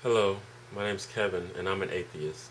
Hello, my name's Kevin, and I'm an atheist.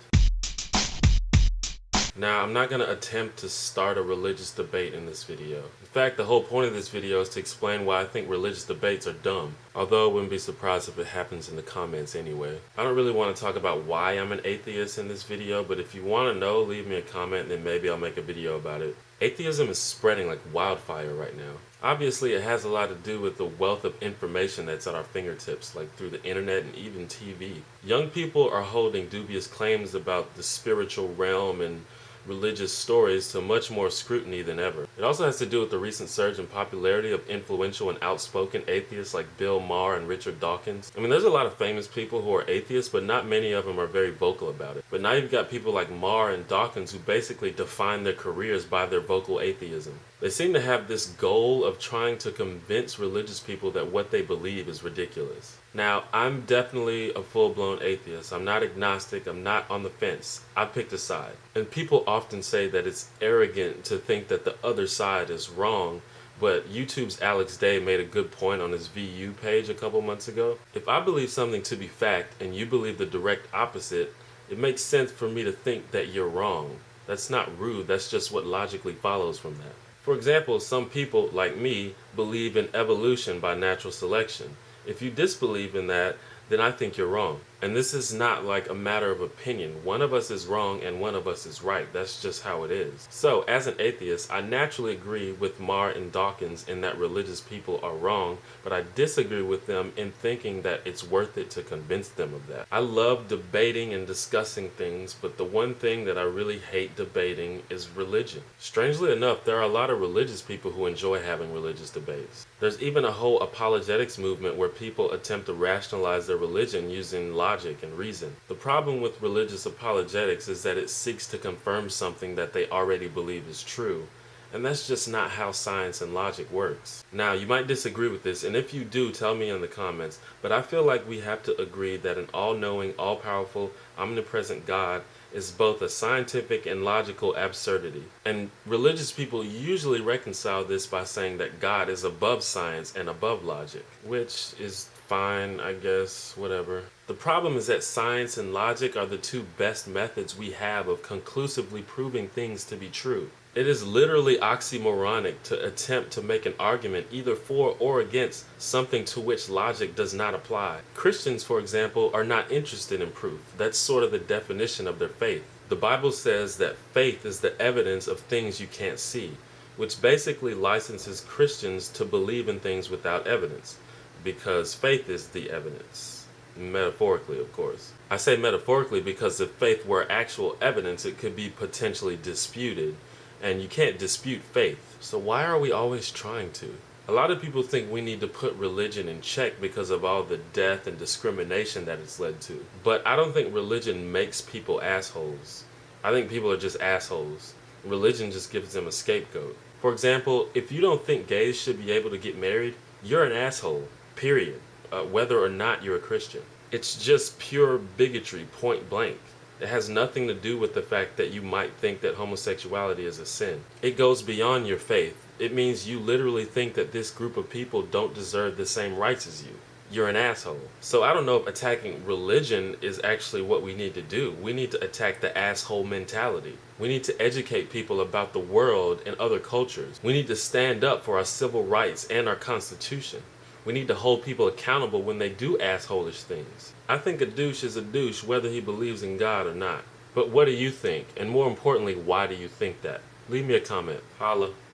Now, I'm not going to attempt to start a religious debate in this video. In fact, the whole point of this video is to explain why I think religious debates are dumb, although I wouldn't be surprised if it happens in the comments anyway. I don't really want to talk about why I'm an atheist in this video, but if you want to know, leave me a comment and then maybe I'll make a video about it. Atheism is spreading like wildfire right now. Obviously, it has a lot to do with the wealth of information that's at our fingertips, like through the internet and even TV. Young people are holding dubious claims about the spiritual realm and religious stories to much more scrutiny than ever. It also has to do with the recent surge in popularity of influential and outspoken atheists like Maher and Richard Dawkins. I mean, there's a lot of famous people who are atheists, but not many of them are very vocal about it. But now you've got people like Maher and Dawkins who basically define their careers by their vocal atheism. They seem to have this goal of trying to convince religious people that what they believe is ridiculous. Now, I'm definitely a full-blown atheist. I'm not agnostic. I'm not on the fence. I picked a side. And people often say that it's arrogant to think that the other side is wrong, but YouTube's Alex Day made a good point on his VU page a couple months ago. If I believe something to be fact and you believe the direct opposite, it makes sense for me to think that you're wrong. That's not rude. That's just what logically follows from that. For example, some people, like me, believe in evolution by natural selection. If you disbelieve in that, then I think you're wrong. And this is not like a matter of opinion. One of us is wrong and one of us is right. That's just how it is. So, as an atheist, I naturally agree with Maher and Dawkins in that religious people are wrong, but I disagree with them in thinking that it's worth it to convince them of that. I love debating and discussing things, but the one thing that I really hate debating is religion. Strangely enough, there are a lot of religious people who enjoy having religious debates. There's even a whole apologetics movement where people attempt to rationalize their religion using logic and reason. The problem with religious apologetics is that it seeks to confirm something that they already believe is true. And that's just not how science and logic works. Now, you might disagree with this, and if you do, tell me in the comments, but I feel like we have to agree that an all-knowing, all-powerful, omnipresent God is both a scientific and logical absurdity. And religious people usually reconcile this by saying that God is above science and above logic, which is fine, I guess, whatever. The problem is that science and logic are the two best methods we have of conclusively proving things to be true. It is literally oxymoronic to attempt to make an argument either for or against something to which logic does not apply. Christians, for example, are not interested in proof. That's sort of the definition of their faith. The Bible says that faith is the evidence of things you can't see, which basically licenses Christians to believe in things without evidence, because faith is the evidence. Metaphorically, of course. I say metaphorically because if faith were actual evidence, it could be potentially disputed. And you can't dispute faith. So why are we always trying to? A lot of people think we need to put religion in check because of all the death and discrimination that it's led to. But I don't think religion makes people assholes. I think people are just assholes. Religion just gives them a scapegoat. For example, if you don't think gays should be able to get married, you're an asshole, period. Whether or not you're a Christian. It's just pure bigotry, point blank. It has nothing to do with the fact that you might think that homosexuality is a sin. It goes beyond your faith. It means you literally think that this group of people don't deserve the same rights as you. You're an asshole. So I don't know if attacking religion is actually what we need to do. We need to attack the asshole mentality. We need to educate people about the world and other cultures. We need to stand up for our civil rights and our Constitution. We need to hold people accountable when they do assholish things. I think a douche is a douche whether he believes in God or not. But what do you think? And more importantly, why do you think that? Leave me a comment. Holla.